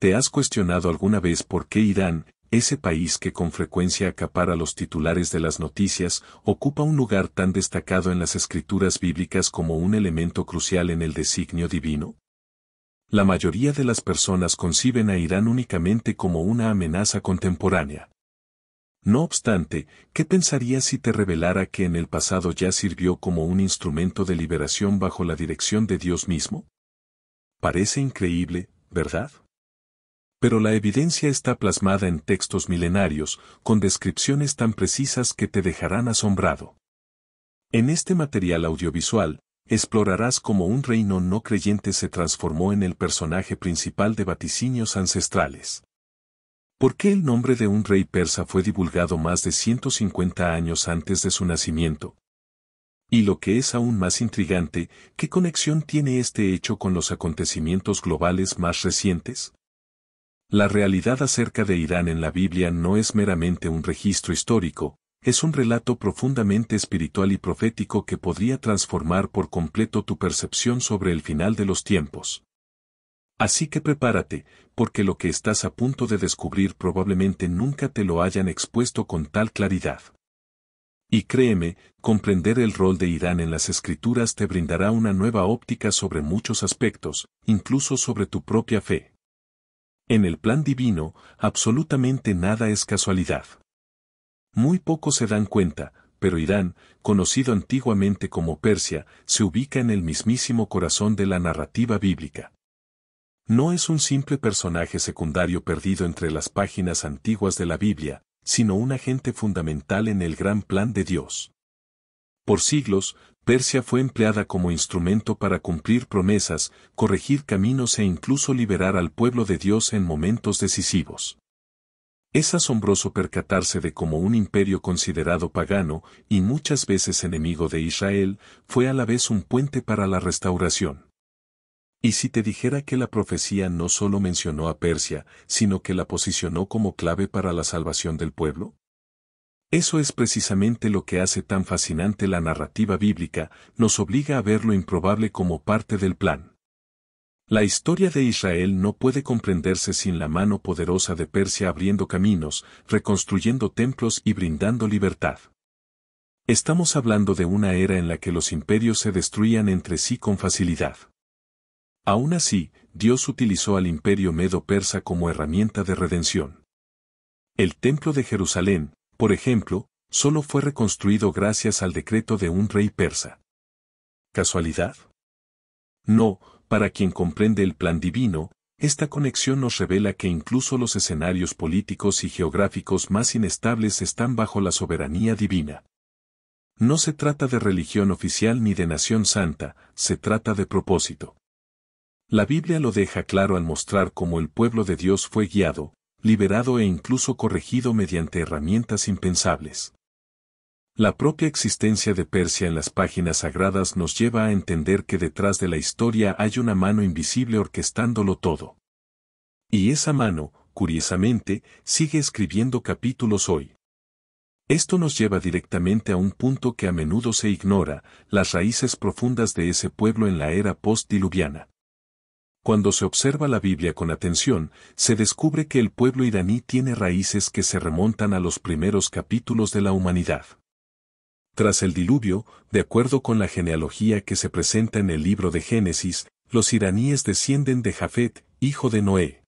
¿Te has cuestionado alguna vez por qué Irán, ese país que con frecuencia acapara los titulares de las noticias, ocupa un lugar tan destacado en las escrituras bíblicas como un elemento crucial en el designio divino? La mayoría de las personas conciben a Irán únicamente como una amenaza contemporánea. No obstante, ¿qué pensarías si te revelara que en el pasado ya sirvió como un instrumento de liberación bajo la dirección de Dios mismo? Parece increíble, ¿verdad? Pero la evidencia está plasmada en textos milenarios, con descripciones tan precisas que te dejarán asombrado. En este material audiovisual, explorarás cómo un reino no creyente se transformó en el personaje principal de vaticinios ancestrales. ¿Por qué el nombre de un rey persa fue divulgado más de 150 años antes de su nacimiento? Y lo que es aún más intrigante, ¿qué conexión tiene este hecho con los acontecimientos globales más recientes? La realidad acerca de Irán en la Biblia no es meramente un registro histórico, es un relato profundamente espiritual y profético que podría transformar por completo tu percepción sobre el final de los tiempos. Así que prepárate, porque lo que estás a punto de descubrir probablemente nunca te lo hayan expuesto con tal claridad. Y créeme, comprender el rol de Irán en las escrituras te brindará una nueva óptica sobre muchos aspectos, incluso sobre tu propia fe. En el plan divino, absolutamente nada es casualidad. Muy pocos se dan cuenta, pero Irán, conocido antiguamente como Persia, se ubica en el mismísimo corazón de la narrativa bíblica. No es un simple personaje secundario perdido entre las páginas antiguas de la Biblia, sino un agente fundamental en el gran plan de Dios. Por siglos, Persia fue empleada como instrumento para cumplir promesas, corregir caminos e incluso liberar al pueblo de Dios en momentos decisivos. Es asombroso percatarse de cómo un imperio considerado pagano, y muchas veces enemigo de Israel, fue a la vez un puente para la restauración. ¿Y si te dijera que la profecía no solo mencionó a Persia, sino que la posicionó como clave para la salvación del pueblo? Eso es precisamente lo que hace tan fascinante la narrativa bíblica, nos obliga a ver lo improbable como parte del plan. La historia de Israel no puede comprenderse sin la mano poderosa de Persia abriendo caminos, reconstruyendo templos y brindando libertad. Estamos hablando de una era en la que los imperios se destruían entre sí con facilidad. Aún así, Dios utilizó al imperio medo-persa como herramienta de redención. El templo de Jerusalén, por ejemplo, solo fue reconstruido gracias al decreto de un rey persa. ¿Casualidad? No, para quien comprende el plan divino, esta conexión nos revela que incluso los escenarios políticos y geográficos más inestables están bajo la soberanía divina. No se trata de religión oficial ni de nación santa, se trata de propósito. La Biblia lo deja claro al mostrar cómo el pueblo de Dios fue guiado, liberado e incluso corregido mediante herramientas impensables. La propia existencia de Persia en las páginas sagradas nos lleva a entender que detrás de la historia hay una mano invisible orquestándolo todo. Y esa mano, curiosamente, sigue escribiendo capítulos hoy. Esto nos lleva directamente a un punto que a menudo se ignora, las raíces profundas de ese pueblo en la era post-diluviana. Cuando se observa la Biblia con atención, se descubre que el pueblo iraní tiene raíces que se remontan a los primeros capítulos de la humanidad. Tras el diluvio, de acuerdo con la genealogía que se presenta en el libro de Génesis, los iraníes descienden de Jafet, hijo de Noé.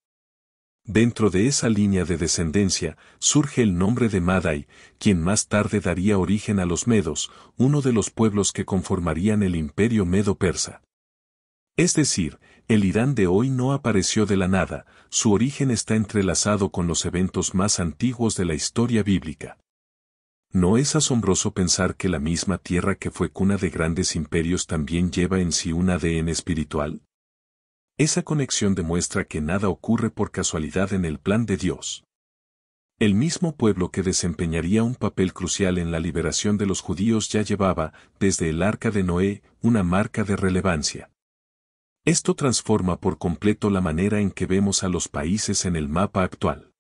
Dentro de esa línea de descendencia, surge el nombre de Madai, quien más tarde daría origen a los medos, uno de los pueblos que conformarían el imperio medo-persa. Es decir, el Irán de hoy no apareció de la nada, su origen está entrelazado con los eventos más antiguos de la historia bíblica. ¿No es asombroso pensar que la misma tierra que fue cuna de grandes imperios también lleva en sí un ADN espiritual? Esa conexión demuestra que nada ocurre por casualidad en el plan de Dios. El mismo pueblo que desempeñaría un papel crucial en la liberación de los judíos ya llevaba, desde el Arca de Noé, una marca de relevancia. Esto transforma por completo la manera en que vemos a los países en el mapa actual.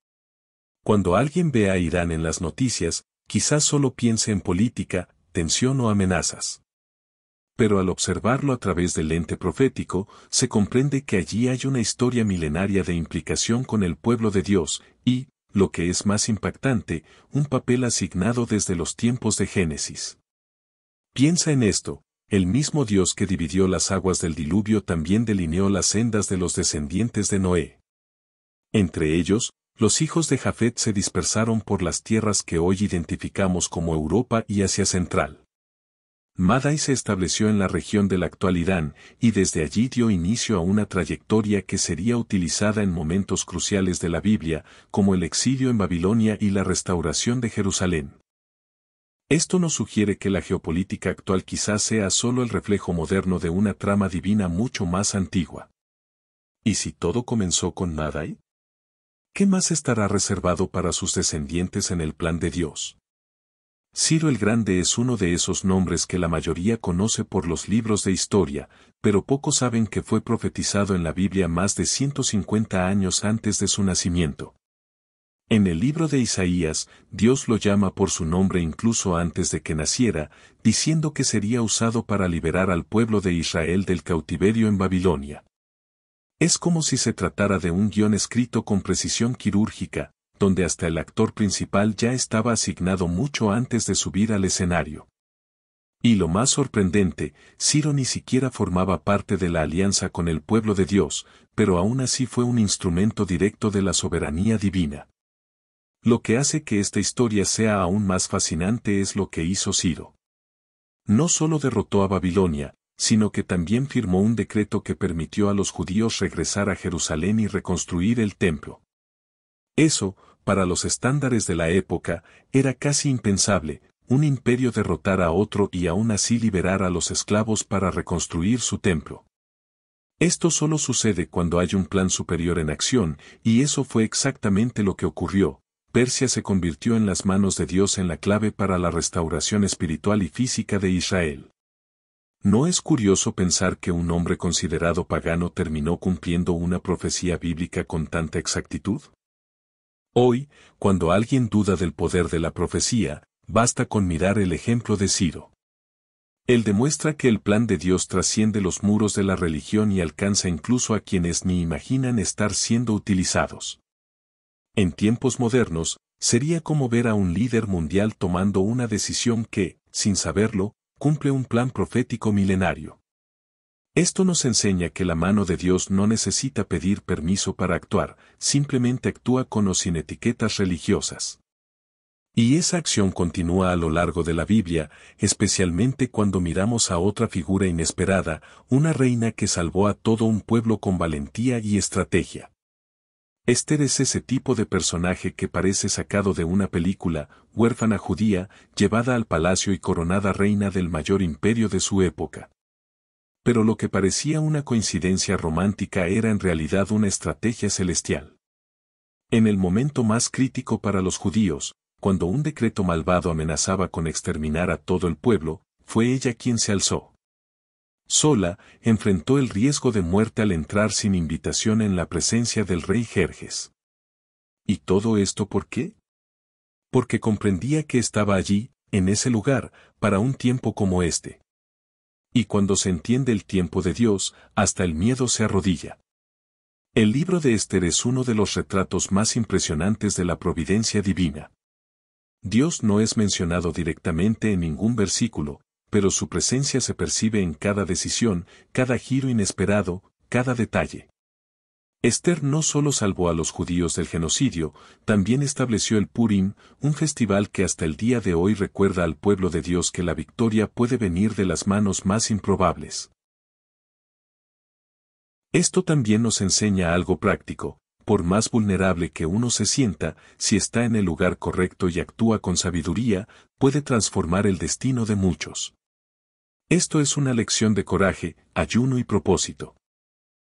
Cuando alguien ve a Irán en las noticias, quizás solo piense en política, tensión o amenazas. Pero al observarlo a través del lente profético, se comprende que allí hay una historia milenaria de implicación con el pueblo de Dios, y, lo que es más impactante, un papel asignado desde los tiempos de Génesis. Piensa en esto, el mismo Dios que dividió las aguas del diluvio también delineó las sendas de los descendientes de Noé. Entre ellos, los hijos de Jafet se dispersaron por las tierras que hoy identificamos como Europa y Asia Central. Madai se estableció en la región del actual Irán, y desde allí dio inicio a una trayectoria que sería utilizada en momentos cruciales de la Biblia, como el exilio en Babilonia y la restauración de Jerusalén. Esto nos sugiere que la geopolítica actual quizás sea solo el reflejo moderno de una trama divina mucho más antigua. ¿Y si todo comenzó con Madai? ¿Qué más estará reservado para sus descendientes en el plan de Dios? Ciro el Grande es uno de esos nombres que la mayoría conoce por los libros de historia, pero pocos saben que fue profetizado en la Biblia más de 150 años antes de su nacimiento. En el libro de Isaías, Dios lo llama por su nombre incluso antes de que naciera, diciendo que sería usado para liberar al pueblo de Israel del cautiverio en Babilonia. Es como si se tratara de un guión escrito con precisión quirúrgica, donde hasta el actor principal ya estaba asignado mucho antes de subir al escenario. Y lo más sorprendente, Ciro ni siquiera formaba parte de la alianza con el pueblo de Dios, pero aún así fue un instrumento directo de la soberanía divina. Lo que hace que esta historia sea aún más fascinante es lo que hizo Ciro. No solo derrotó a Babilonia, sino que también firmó un decreto que permitió a los judíos regresar a Jerusalén y reconstruir el templo. Eso, para los estándares de la época, era casi impensable, un imperio derrotar a otro y aún así liberar a los esclavos para reconstruir su templo. Esto solo sucede cuando hay un plan superior en acción, y eso fue exactamente lo que ocurrió. Persia se convirtió en las manos de Dios en la clave para la restauración espiritual y física de Israel. ¿No es curioso pensar que un hombre considerado pagano terminó cumpliendo una profecía bíblica con tanta exactitud? Hoy, cuando alguien duda del poder de la profecía, basta con mirar el ejemplo de Ciro. Él demuestra que el plan de Dios trasciende los muros de la religión y alcanza incluso a quienes ni imaginan estar siendo utilizados. En tiempos modernos, sería como ver a un líder mundial tomando una decisión que, sin saberlo, cumple un plan profético milenario. Esto nos enseña que la mano de Dios no necesita pedir permiso para actuar, simplemente actúa con o sin etiquetas religiosas. Y esa acción continúa a lo largo de la Biblia, especialmente cuando miramos a otra figura inesperada, una reina que salvó a todo un pueblo con valentía y estrategia. Esther es ese tipo de personaje que parece sacado de una película, huérfana judía, llevada al palacio y coronada reina del mayor imperio de su época. Pero lo que parecía una coincidencia romántica era en realidad una estrategia celestial. En el momento más crítico para los judíos, cuando un decreto malvado amenazaba con exterminar a todo el pueblo, fue ella quien se alzó. Sola, enfrentó el riesgo de muerte al entrar sin invitación en la presencia del rey Jerjes. ¿Y todo esto por qué? Porque comprendía que estaba allí, en ese lugar, para un tiempo como este. Y cuando se entiende el tiempo de Dios, hasta el miedo se arrodilla. El libro de Esther es uno de los retratos más impresionantes de la providencia divina. Dios no es mencionado directamente en ningún versículo, pero su presencia se percibe en cada decisión, cada giro inesperado, cada detalle. Esther no solo salvó a los judíos del genocidio, también estableció el Purim, un festival que hasta el día de hoy recuerda al pueblo de Dios que la victoria puede venir de las manos más improbables. Esto también nos enseña algo práctico: por más vulnerable que uno se sienta, si está en el lugar correcto y actúa con sabiduría, puede transformar el destino de muchos. Esto es una lección de coraje, ayuno y propósito.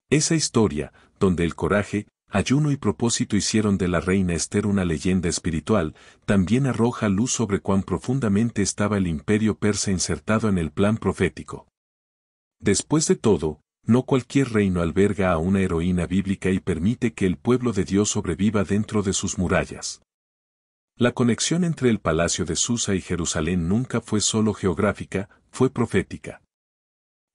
Esa historia, donde el coraje, ayuno y propósito hicieron de la reina Esther una leyenda espiritual, también arroja luz sobre cuán profundamente estaba el imperio persa insertado en el plan profético. Después de todo, no cualquier reino alberga a una heroína bíblica y permite que el pueblo de Dios sobreviva dentro de sus murallas. La conexión entre el palacio de Susa y Jerusalén nunca fue solo geográfica, fue profética.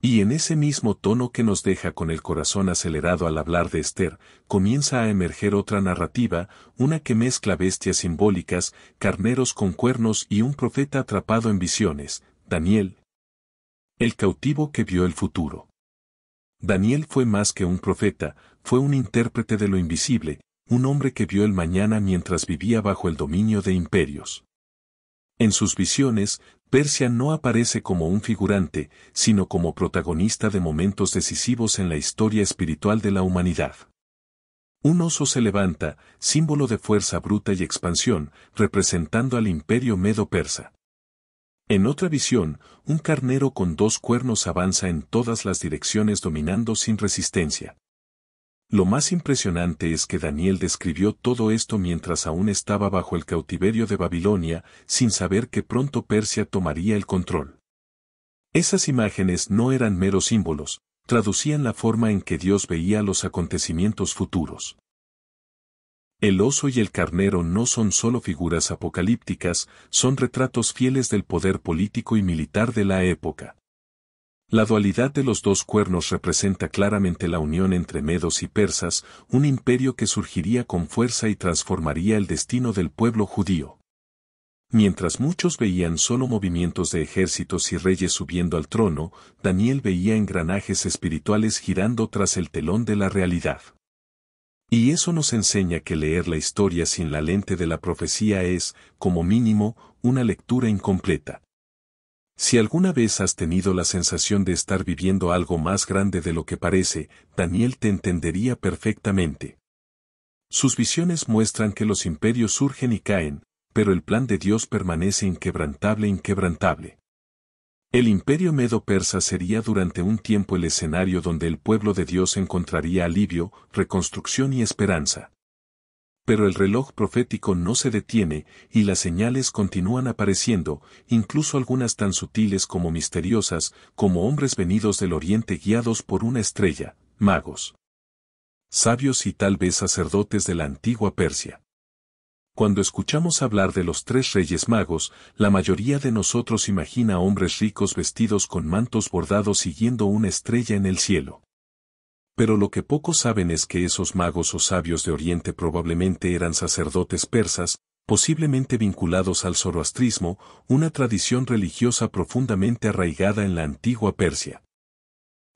Y en ese mismo tono que nos deja con el corazón acelerado al hablar de Esther, comienza a emerger otra narrativa, una que mezcla bestias simbólicas, carneros con cuernos y un profeta atrapado en visiones, Daniel, el cautivo que vio el futuro. Daniel fue más que un profeta, fue un intérprete de lo invisible, un hombre que vio el mañana mientras vivía bajo el dominio de imperios. En sus visiones, Persia no aparece como un figurante, sino como protagonista de momentos decisivos en la historia espiritual de la humanidad. Un oso se levanta, símbolo de fuerza bruta y expansión, representando al imperio medo-persa. En otra visión, un carnero con 2 cuernos avanza en todas las direcciones dominando sin resistencia. Lo más impresionante es que Daniel describió todo esto mientras aún estaba bajo el cautiverio de Babilonia, sin saber que pronto Persia tomaría el control. Esas imágenes no eran meros símbolos, traducían la forma en que Dios veía los acontecimientos futuros. El oso y el carnero no son solo figuras apocalípticas, son retratos fieles del poder político y militar de la época. La dualidad de los 2 cuernos representa claramente la unión entre medos y persas, un imperio que surgiría con fuerza y transformaría el destino del pueblo judío. Mientras muchos veían solo movimientos de ejércitos y reyes subiendo al trono, Daniel veía engranajes espirituales girando tras el telón de la realidad. Y eso nos enseña que leer la historia sin la lente de la profecía es, como mínimo, una lectura incompleta. Si alguna vez has tenido la sensación de estar viviendo algo más grande de lo que parece, Daniel te entendería perfectamente. Sus visiones muestran que los imperios surgen y caen, pero el plan de Dios permanece inquebrantable. El imperio medo-persa sería durante un tiempo el escenario donde el pueblo de Dios encontraría alivio, reconstrucción y esperanza. Pero el reloj profético no se detiene, y las señales continúan apareciendo, incluso algunas tan sutiles como misteriosas, como hombres venidos del oriente guiados por una estrella, magos, sabios y tal vez sacerdotes de la antigua Persia. Cuando escuchamos hablar de los 3 reyes magos, la mayoría de nosotros imagina hombres ricos vestidos con mantos bordados siguiendo una estrella en el cielo. Pero lo que pocos saben es que esos magos o sabios de Oriente probablemente eran sacerdotes persas, posiblemente vinculados al zoroastrismo, una tradición religiosa profundamente arraigada en la antigua Persia.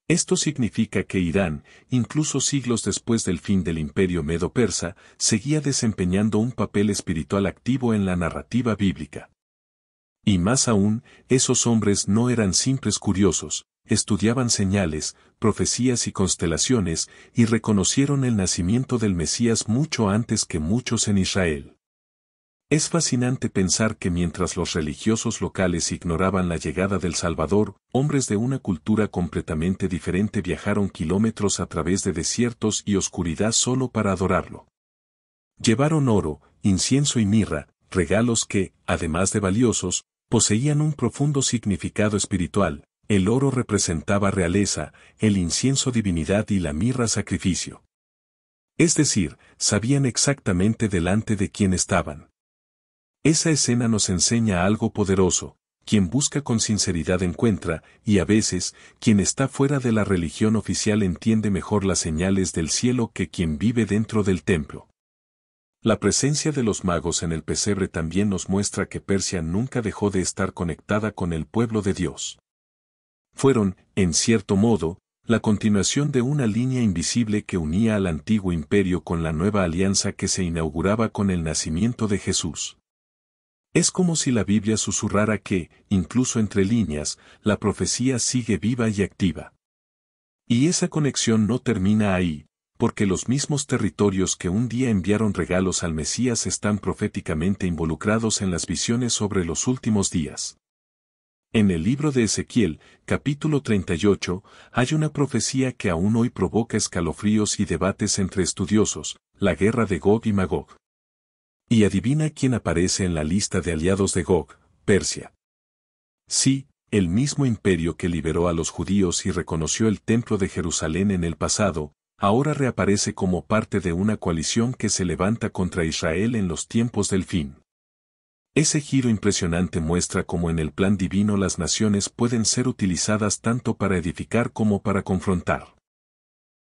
Esto significa que Irán, incluso siglos después del fin del imperio medo-persa, seguía desempeñando un papel espiritual activo en la narrativa bíblica. Y más aún, esos hombres no eran simples curiosos, estudiaban señales, profecías y constelaciones, y reconocieron el nacimiento del Mesías mucho antes que muchos en Israel. Es fascinante pensar que mientras los religiosos locales ignoraban la llegada del Salvador, hombres de una cultura completamente diferente viajaron kilómetros a través de desiertos y oscuridad solo para adorarlo. Llevaron oro, incienso y mirra, regalos que, además de valiosos, poseían un profundo significado espiritual. El oro representaba realeza, el incienso divinidad y la mirra sacrificio. Es decir, sabían exactamente delante de quién estaban. Esa escena nos enseña algo poderoso: quien busca con sinceridad encuentra, y a veces, quien está fuera de la religión oficial entiende mejor las señales del cielo que quien vive dentro del templo. La presencia de los magos en el pesebre también nos muestra que Persia nunca dejó de estar conectada con el pueblo de Dios. Fueron, en cierto modo, la continuación de una línea invisible que unía al antiguo imperio con la nueva alianza que se inauguraba con el nacimiento de Jesús. Es como si la Biblia susurrara que, incluso entre líneas, la profecía sigue viva y activa. Y esa conexión no termina ahí, porque los mismos territorios que un día enviaron regalos al Mesías están proféticamente involucrados en las visiones sobre los últimos días. En el libro de Ezequiel, capítulo 38, hay una profecía que aún hoy provoca escalofríos y debates entre estudiosos: la guerra de Gog y Magog. Y adivina quién aparece en la lista de aliados de Gog: Persia. Sí, el mismo imperio que liberó a los judíos y reconoció el templo de Jerusalén en el pasado, ahora reaparece como parte de una coalición que se levanta contra Israel en los tiempos del fin. Ese giro impresionante muestra cómo en el plan divino las naciones pueden ser utilizadas tanto para edificar como para confrontar.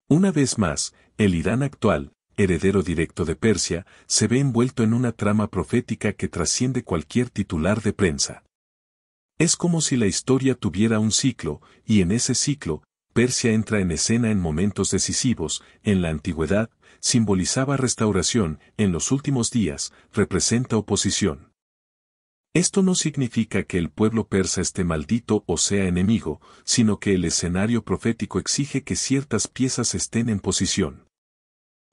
Una vez más, el Irán actual, heredero directo de Persia, se ve envuelto en una trama profética que trasciende cualquier titular de prensa. Es como si la historia tuviera un ciclo, y en ese ciclo, Persia entra en escena en momentos decisivos. En la antigüedad, simbolizaba restauración; en los últimos días, representa oposición. Esto no significa que el pueblo persa esté maldito o sea enemigo, sino que el escenario profético exige que ciertas piezas estén en posición.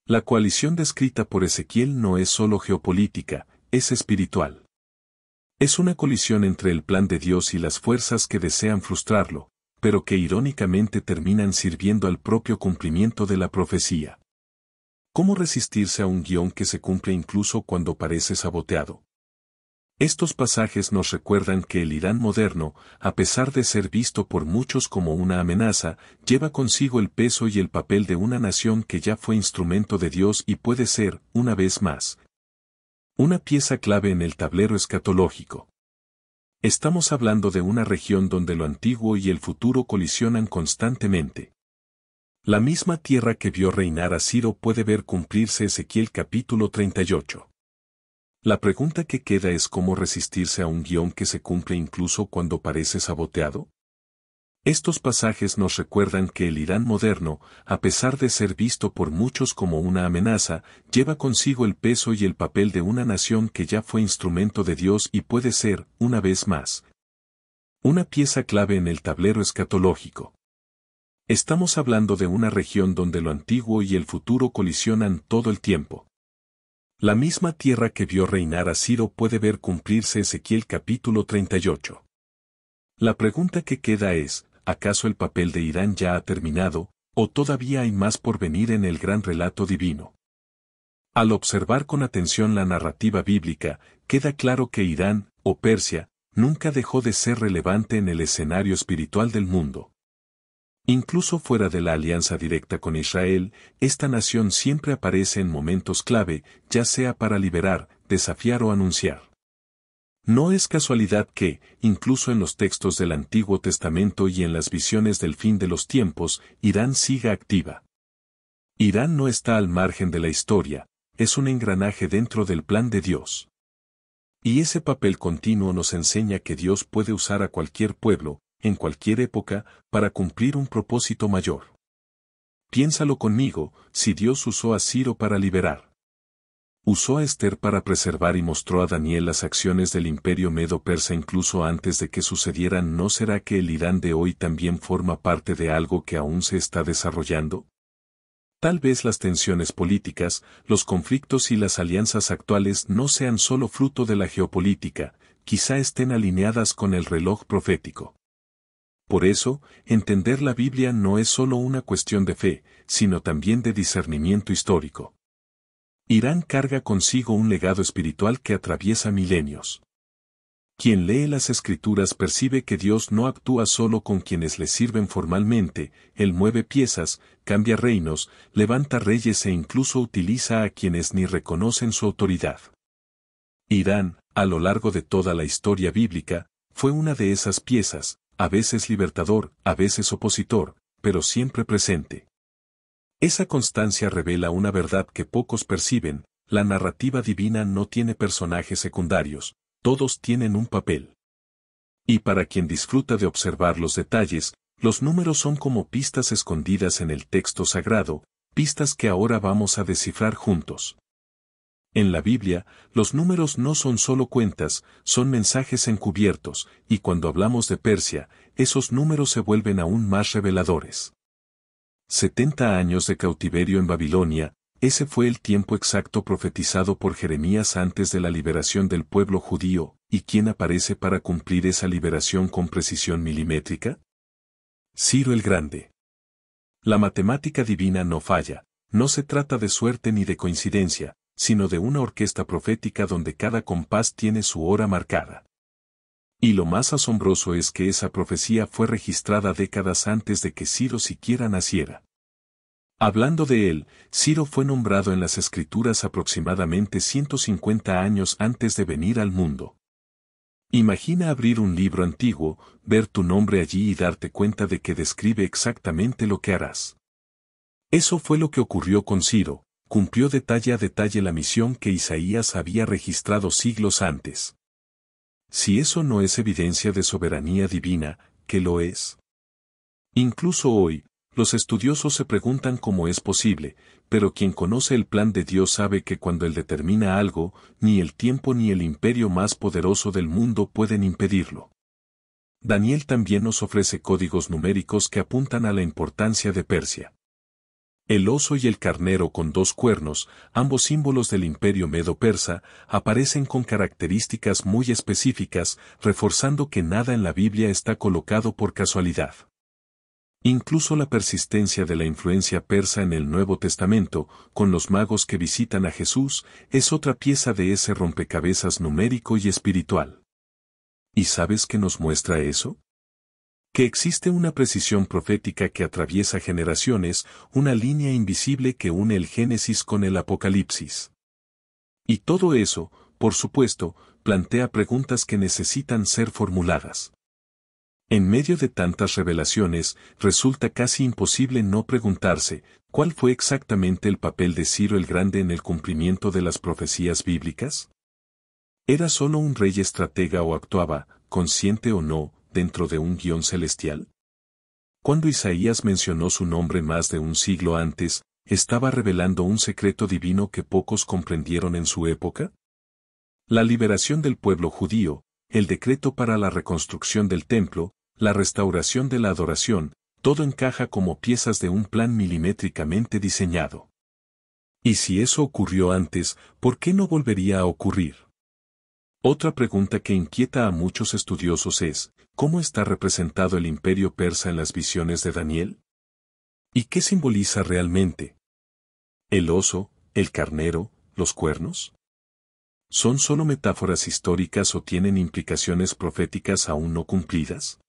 La coalición descrita por Ezequiel no es solo geopolítica, es espiritual. Es una colisión entre el plan de Dios y las fuerzas que desean frustrarlo, pero que irónicamente terminan sirviendo al propio cumplimiento de la profecía. ¿Cómo resistirse a un guión que se cumple incluso cuando parece saboteado? Estos pasajes nos recuerdan que el Irán moderno, a pesar de ser visto por muchos como una amenaza, lleva consigo el peso y el papel de una nación que ya fue instrumento de Dios y puede ser, una vez más, una pieza clave en el tablero escatológico. Estamos hablando de una región donde lo antiguo y el futuro colisionan constantemente. La misma tierra que vio reinar a Ciro puede ver cumplirse Ezequiel capítulo 38. La pregunta que queda es cómo resistirse a un guión que se cumple incluso cuando parece saboteado. Estos pasajes nos recuerdan que el Irán moderno, a pesar de ser visto por muchos como una amenaza, lleva consigo el peso y el papel de una nación que ya fue instrumento de Dios y puede ser, una vez más, una pieza clave en el tablero escatológico. Estamos hablando de una región donde lo antiguo y el futuro colisionan todo el tiempo. La misma tierra que vio reinar a Ciro puede ver cumplirse Ezequiel capítulo 38. La pregunta que queda es, ¿acaso el papel de Irán ya ha terminado, o todavía hay más por venir en el gran relato divino? Al observar con atención la narrativa bíblica, queda claro que Irán, o Persia, nunca dejó de ser relevante en el escenario espiritual del mundo. Incluso fuera de la alianza directa con Israel, esta nación siempre aparece en momentos clave, ya sea para liberar, desafiar o anunciar. No es casualidad que, incluso en los textos del Antiguo Testamento y en las visiones del fin de los tiempos, Irán siga activa. Irán no está al margen de la historia, es un engranaje dentro del plan de Dios. Y ese papel continuo nos enseña que Dios puede usar a cualquier pueblo, en cualquier época, para cumplir un propósito mayor. Piénsalo conmigo, si Dios usó a Ciro para liberar. Usó a Esther para preservar y mostró a Daniel las acciones del imperio medo-persa incluso antes de que sucedieran. ¿No será que el Irán de hoy también forma parte de algo que aún se está desarrollando? Tal vez las tensiones políticas, los conflictos y las alianzas actuales no sean solo fruto de la geopolítica, quizá estén alineadas con el reloj profético. Por eso, entender la Biblia no es solo una cuestión de fe, sino también de discernimiento histórico. Irán carga consigo un legado espiritual que atraviesa milenios. Quien lee las Escrituras percibe que Dios no actúa solo con quienes le sirven formalmente, Él mueve piezas, cambia reinos, levanta reyes e incluso utiliza a quienes ni reconocen su autoridad. Irán, a lo largo de toda la historia bíblica, fue una de esas piezas, a veces libertador, a veces opositor, pero siempre presente. Esa constancia revela una verdad que pocos perciben: la narrativa divina no tiene personajes secundarios, todos tienen un papel. Y para quien disfruta de observar los detalles, los números son como pistas escondidas en el texto sagrado, pistas que ahora vamos a descifrar juntos. En la Biblia, los números no son solo cuentas, son mensajes encubiertos, y cuando hablamos de Persia, esos números se vuelven aún más reveladores. 70 años de cautiverio en Babilonia, ese fue el tiempo exacto profetizado por Jeremías antes de la liberación del pueblo judío. ¿Y quién aparece para cumplir esa liberación con precisión milimétrica? Ciro el Grande. La matemática divina no falla, no se trata de suerte ni de coincidencia, sino de una orquesta profética donde cada compás tiene su hora marcada. Y lo más asombroso es que esa profecía fue registrada décadas antes de que Ciro siquiera naciera. Hablando de él, Ciro fue nombrado en las Escrituras aproximadamente 150 años antes de venir al mundo. Imagina abrir un libro antiguo, ver tu nombre allí y darte cuenta de que describe exactamente lo que harás. Eso fue lo que ocurrió con Ciro, cumplió detalle a detalle la misión que Isaías había registrado siglos antes. Si eso no es evidencia de soberanía divina, ¿qué lo es? Incluso hoy, los estudiosos se preguntan cómo es posible, pero quien conoce el plan de Dios sabe que cuando Él determina algo, ni el tiempo ni el imperio más poderoso del mundo pueden impedirlo. Daniel también nos ofrece códigos numéricos que apuntan a la importancia de Persia. El oso y el carnero con 2 cuernos, ambos símbolos del imperio medo-persa, aparecen con características muy específicas, reforzando que nada en la Biblia está colocado por casualidad. Incluso la persistencia de la influencia persa en el Nuevo Testamento, con los magos que visitan a Jesús, es otra pieza de ese rompecabezas numérico y espiritual. ¿Y sabes qué nos muestra eso? Que existe una precisión profética que atraviesa generaciones, una línea invisible que une el Génesis con el Apocalipsis. Y todo eso, por supuesto, plantea preguntas que necesitan ser formuladas. En medio de tantas revelaciones, resulta casi imposible no preguntarse, ¿cuál fue exactamente el papel de Ciro el Grande en el cumplimiento de las profecías bíblicas? ¿Era solo un rey estratega o actuaba, consciente o no, dentro de un guión celestial? Cuando Isaías mencionó su nombre más de un siglo antes, ¿estaba revelando un secreto divino que pocos comprendieron en su época? La liberación del pueblo judío, el decreto para la reconstrucción del templo, la restauración de la adoración, todo encaja como piezas de un plan milimétricamente diseñado. Y si eso ocurrió antes, ¿por qué no volvería a ocurrir? Otra pregunta que inquieta a muchos estudiosos es, ¿cómo está representado el imperio persa en las visiones de Daniel? ¿Y qué simboliza realmente? ¿El oso, el carnero, los cuernos? ¿Son solo metáforas históricas o tienen implicaciones proféticas aún no cumplidas?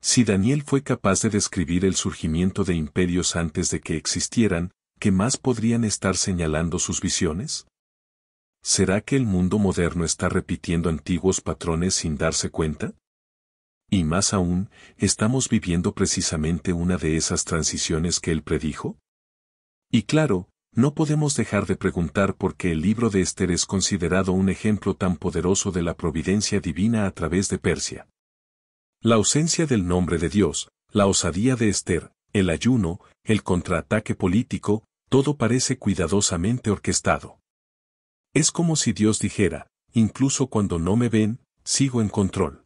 Si Daniel fue capaz de describir el surgimiento de imperios antes de que existieran, ¿qué más podrían estar señalando sus visiones? ¿Será que el mundo moderno está repitiendo antiguos patrones sin darse cuenta? Y más aún, ¿estamos viviendo precisamente una de esas transiciones que él predijo? Y claro, no podemos dejar de preguntar por qué el libro de Esther es considerado un ejemplo tan poderoso de la providencia divina a través de Persia. La ausencia del nombre de Dios, la osadía de Esther, el ayuno, el contraataque político, todo parece cuidadosamente orquestado. Es como si Dios dijera, incluso cuando no me ven, sigo en control.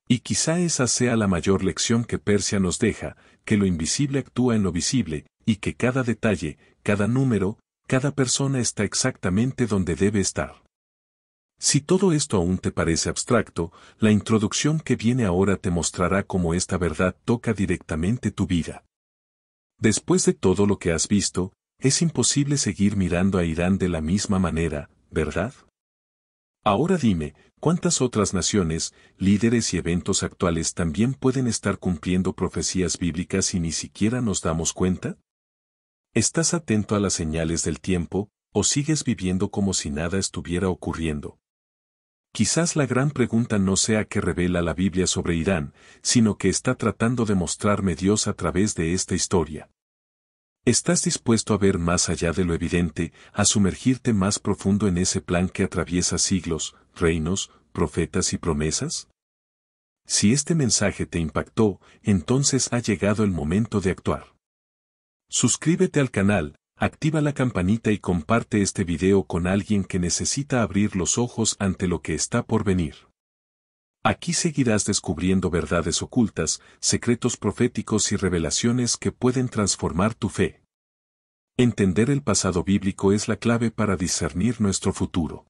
Y quizá esa sea la mayor lección que Persia nos deja, que lo invisible actúa en lo visible, y que cada detalle, cada número, cada persona está exactamente donde debe estar. Si todo esto aún te parece abstracto, la introducción que viene ahora te mostrará cómo esta verdad toca directamente tu vida. Después de todo lo que has visto, es imposible seguir mirando a Irán de la misma manera, ¿verdad? Ahora dime, ¿cuántas otras naciones, líderes y eventos actuales también pueden estar cumpliendo profecías bíblicas y ni siquiera nos damos cuenta? ¿Estás atento a las señales del tiempo, o sigues viviendo como si nada estuviera ocurriendo? Quizás la gran pregunta no sea qué revela la Biblia sobre Irán, sino que está tratando de mostrarme Dios a través de esta historia. ¿Estás dispuesto a ver más allá de lo evidente, a sumergirte más profundo en ese plan que atraviesa siglos, reinos, profetas y promesas? Si este mensaje te impactó, entonces ha llegado el momento de actuar. Suscríbete al canal, activa la campanita y comparte este video con alguien que necesita abrir los ojos ante lo que está por venir. Aquí seguirás descubriendo verdades ocultas, secretos proféticos y revelaciones que pueden transformar tu fe. Entender el pasado bíblico es la clave para discernir nuestro futuro.